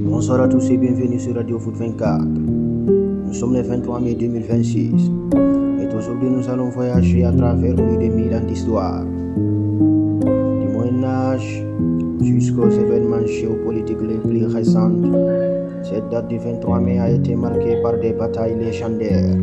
Bonsoir à tous et bienvenue sur Radio Foot 24. Nous sommes le 23 mai 2026 et aujourd'hui nous allons voyager à travers plus de 1000 ans d'histoire. Du Moyen-Âge jusqu'aux événements géopolitiques les plus récents, cette date du 23 mai a été marquée par des batailles légendaires,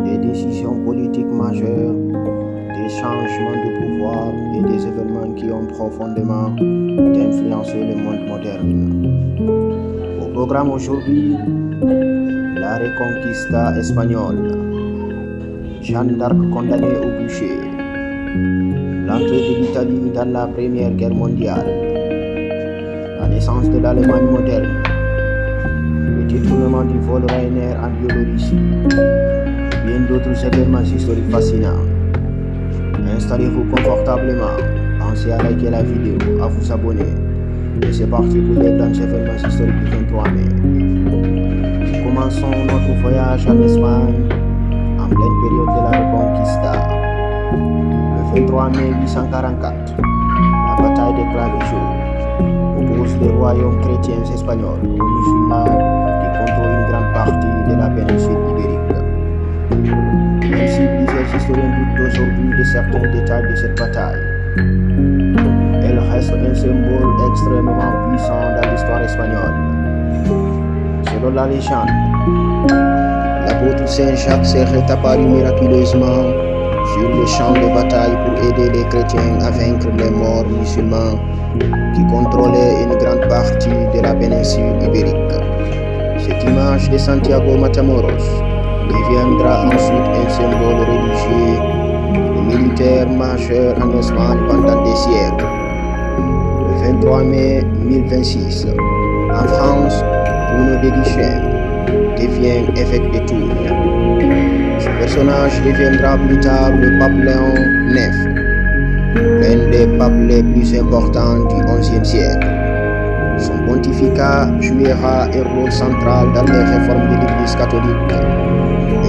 des décisions politiques majeures, des changements de pouvoir et des événements qui ont profondément influencé le monde moderne. Au programme aujourd'hui, la Reconquista espagnole, Jeanne d'Arc condamnée au bûcher, l'entrée de l'Italie dans la Première Guerre mondiale, la naissance de l'Allemagne moderne, le détournement du vol Ryanair en Biélorussie, et bien d'autres événements historiques fascinants. Installez-vous confortablement, pensez à liker la vidéo, à vous abonner. Et c'est parti pour les grands événements historiques du 23 mai. Commençons notre voyage en Espagne en pleine période de la Reconquista. Le 23 mai 844, la bataille de Clavijo oppose les royaumes chrétiens espagnols aux musulmans qui contrôlent une grande partie de la péninsule ibérique. Même si plusieurs historiens doutent aujourd'hui de certains détails de cette bataille, elle reste un symbole extrêmement puissant dans l'histoire espagnole. Selon la légende, l'apôtre Saint Jacques serait apparu miraculeusement sur le champ de bataille pour aider les chrétiens à vaincre les morts musulmans qui contrôlaient une grande partie de la péninsule ibérique. Cette image de Santiago Matamoros deviendra ensuite un symbole religieux et militaire majeur en Espagne pendant des siècles. Le 23 mai 1026, en France, Bruno de Guichen devient évêque de Tours. Ce personnage deviendra plus tard le pape Léon IX, l'un des papes les plus importants du XIe siècle. Son pontificat jouera un rôle central dans les réformes de l'Église catholique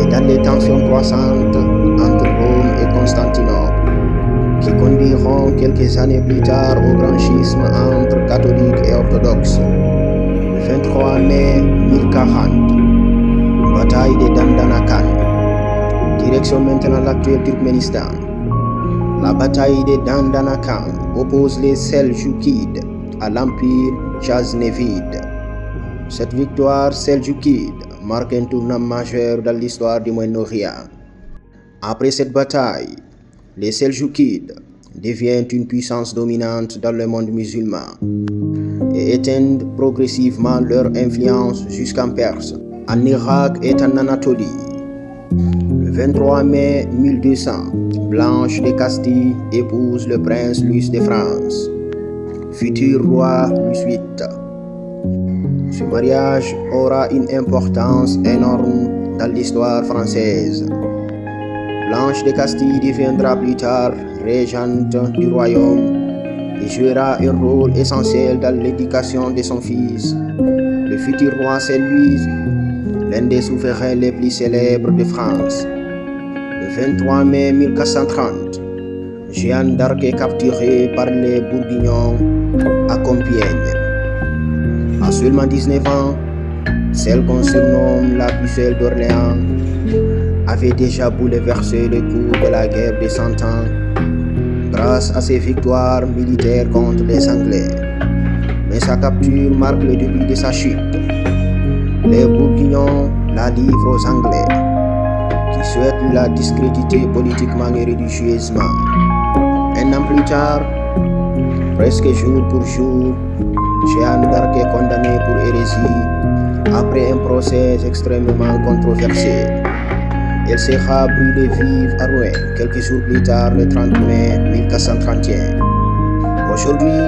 et dans les tensions croissantes entre Rome et Constantinople, qui conduiront quelques années plus tard au grand schisme entre catholiques et orthodoxes. Le 23 mai 1040, bataille de Dandanakan, direction maintenant l'actuel Turkménistan. La bataille de Dandanakan oppose les Seljoukides à l'empire Ghaznevide. Cette victoire seljoukide marque un tournant majeur dans l'histoire du Moyen-Orient. Après cette bataille, les Seljoukides deviennent une puissance dominante dans le monde musulman et étendent progressivement leur influence jusqu'en Perse, en Irak et en Anatolie. Le 23 mai 1200, Blanche de Castille épouse le prince Louis de France, futur roi Louis VIII. Ce mariage aura une importance énorme dans l'histoire française. Blanche de Castille deviendra plus tard régente du royaume et jouera un rôle essentiel dans l'éducation de son fils, le futur roi Saint-Louis, l'un des souverains les plus célèbres de France. Le 23 mai 1430, Jeanne d'Arc est capturée par les Bourguignons à Compiègne. À seulement 19 ans, celle qu'on surnomme la pucelle d'Orléans avait déjà bouleversé le cours de la guerre des 100 ans grâce à ses victoires militaires contre les Anglais. Mais sa capture marque le début de sa chute. Les Bourguignons la livrent aux Anglais, qui souhaitent la discréditer politiquement et religieusement. Un an plus tard, presque jour pour jour, Jeanne d'Arc est condamnée pour hérésie après un procès extrêmement controversé. Elle sera brûlée vive à Rouen quelques jours plus tard, le 30 mai 1431. Aujourd'hui,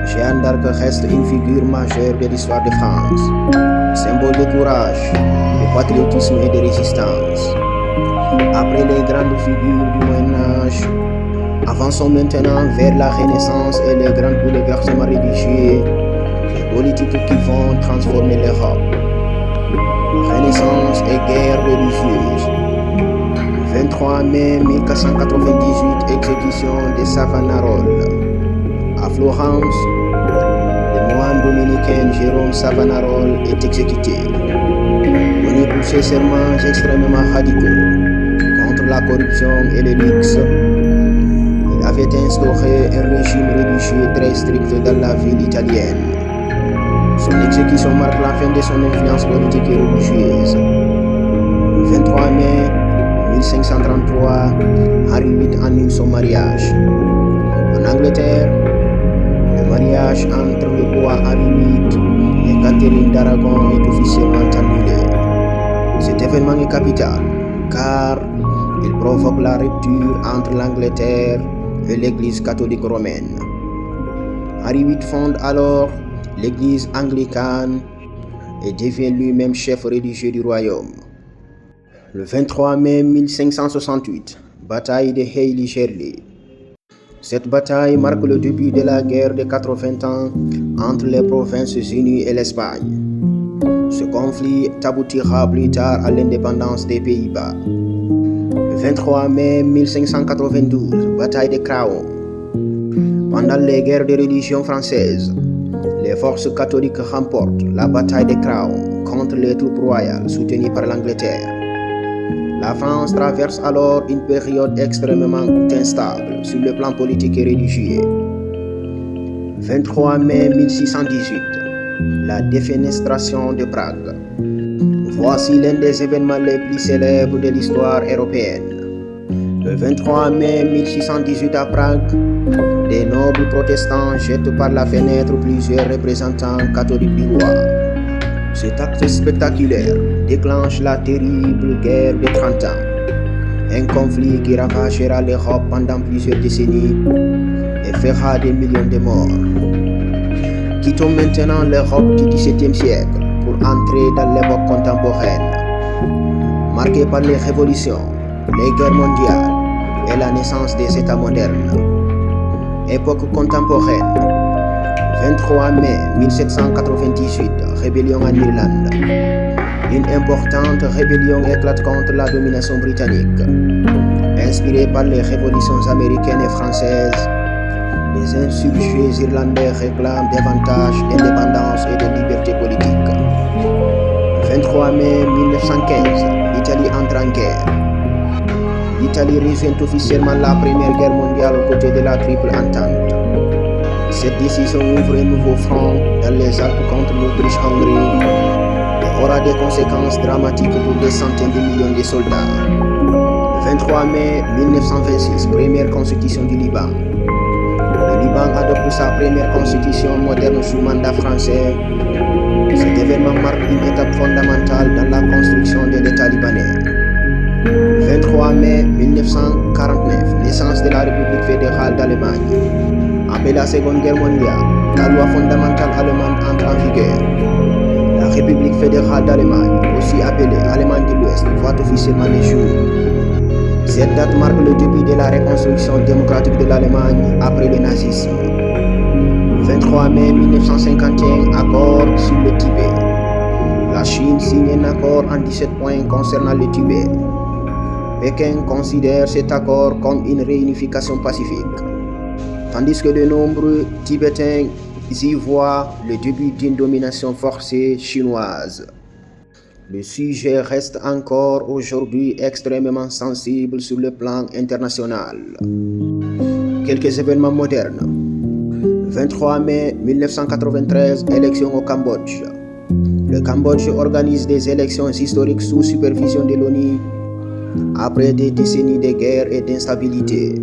Jeanne d'Arc reste une figure majeure de l'histoire de France, symbole de courage, de patriotisme et de résistance. Après les grandes figures du Moyen-Âge, avançons maintenant vers la Renaissance et les grands bouleversements religieux et politiques qui vont transformer l'Europe. Renaissance et guerre religieuse. 23 mai 1498, exécution de Savonarola. À Florence, les moines moine dominicain Jérôme Savonarola est exécuté. Connu pour ses serments extrêmement radicaux contre la corruption et le luxe, il avait instauré un régime religieux très strict dans la ville italienne. Son exécution marque la fin de son influence politique et religieuse. Le 23 mai 1533, Henri VIII annule son mariage. En Angleterre, le mariage entre le roi Henri VIII et Catherine d'Aragon est officiellement annulé. Cet événement est capital car il provoque la rupture entre l'Angleterre et l'Église catholique romaine. Henri VIII fonde alors l'Église anglicane et devient lui-même chef religieux du royaume. Le 23 mai 1568, bataille de Heilly-Shirley. Cette bataille marque le début de la guerre de 80 ans entre les Provinces-Unies et l'Espagne. Ce conflit aboutira plus tard à l'indépendance des Pays-Bas. Le 23 mai 1592, bataille de Craon. Pendant les guerres de religion françaises, les forces catholiques remportent la bataille de Craon contre les troupes royales soutenues par l'Angleterre. La France traverse alors une période extrêmement instable sur le plan politique et religieux. 23 mai 1618, la défenestration de Prague. Voici l'un des événements les plus célèbres de l'histoire européenne. Le 23 mai 1618 à Prague, des nobles protestants jettent par la fenêtre plusieurs représentants catholiques du roi. Cet acte spectaculaire déclenche la terrible guerre de 30 ans, un conflit qui ravagera l'Europe pendant plusieurs décennies et fera des millions de morts. Quittons maintenant l'Europe du XVIIe siècle pour entrer dans l'époque contemporaine, marquée par les révolutions, les guerres mondiales et la naissance des États modernes. Époque contemporaine. 23 mai 1798, rébellion en Irlande. Une importante rébellion éclate contre la domination britannique. Inspirée par les révolutions américaines et françaises, les insurgés irlandais réclament davantage d'indépendance et de liberté politique. 23 mai 1915, l'Italie entre en guerre. L'Italie rejoint officiellement la Première Guerre mondiale aux côtés de la Triple Entente. Cette décision ouvre un nouveau front dans les Alpes contre l'Autriche-Hongrie et aura des conséquences dramatiques pour des centaines de millions de soldats. Le 23 mai 1926, première constitution du Liban. Le Liban adopte sa première constitution moderne sous mandat français. Cet événement marque une étape fondamentale dans la construction de l'État libanais. 23 mai 1949, naissance de la République fédérale d'Allemagne. Après la Seconde Guerre mondiale, la loi fondamentale allemande entre en vigueur. La République fédérale d'Allemagne, aussi appelée Allemagne de l'Ouest, voit officiellement les jours. Cette date marque le début de la reconstruction démocratique de l'Allemagne après le nazisme. 23 mai 1951, accord sur le Tibet. La Chine signe un accord en 17 points concernant le Tibet. Pékin considère cet accord comme une réunification pacifique, tandis que de nombreux Tibétains y voient le début d'une domination forcée chinoise. Le sujet reste encore aujourd'hui extrêmement sensible sur le plan international. Quelques événements modernes. 23 mai 1993, élections au Cambodge. Le Cambodge organise des élections historiques sous supervision de l'ONU après des décennies de guerre et d'instabilité.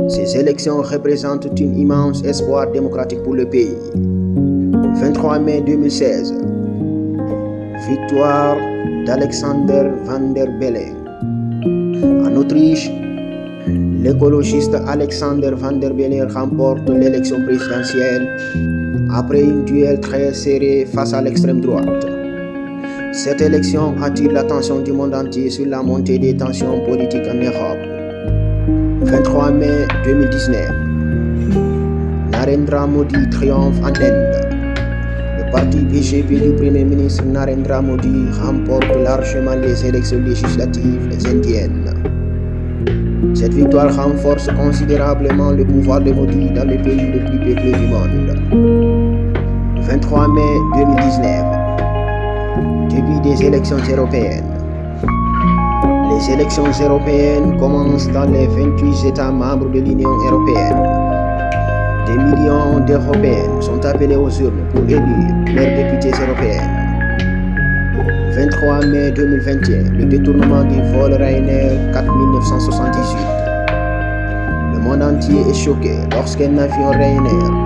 Ces élections représentent un immense espoir démocratique pour le pays. 23 mai 2016, victoire d'Alexander Van der Bellen. En Autriche, l'écologiste Alexander Van der Bellen remporte l'élection présidentielle après un duel très serré face à l'extrême droite. Cette élection attire l'attention du monde entier sur la montée des tensions politiques en Europe. 23 mai 2019, Narendra Modi triomphe en Inde. Le parti BJP du Premier ministre Narendra Modi remporte largement les élections législatives indiennes. Cette victoire renforce considérablement le pouvoir de Modi dans le pays le plus peuplé du monde. 23 mai 2019, début des élections européennes. Les élections européennes commencent dans les 28 États membres de l'Union européenne. Des millions d'Européens sont appelés aux urnes pour élire leurs députés européens. 23 mai 2021, le détournement du vol Ryanair 4978. Le monde entier est choqué lorsqu'un avion Ryanair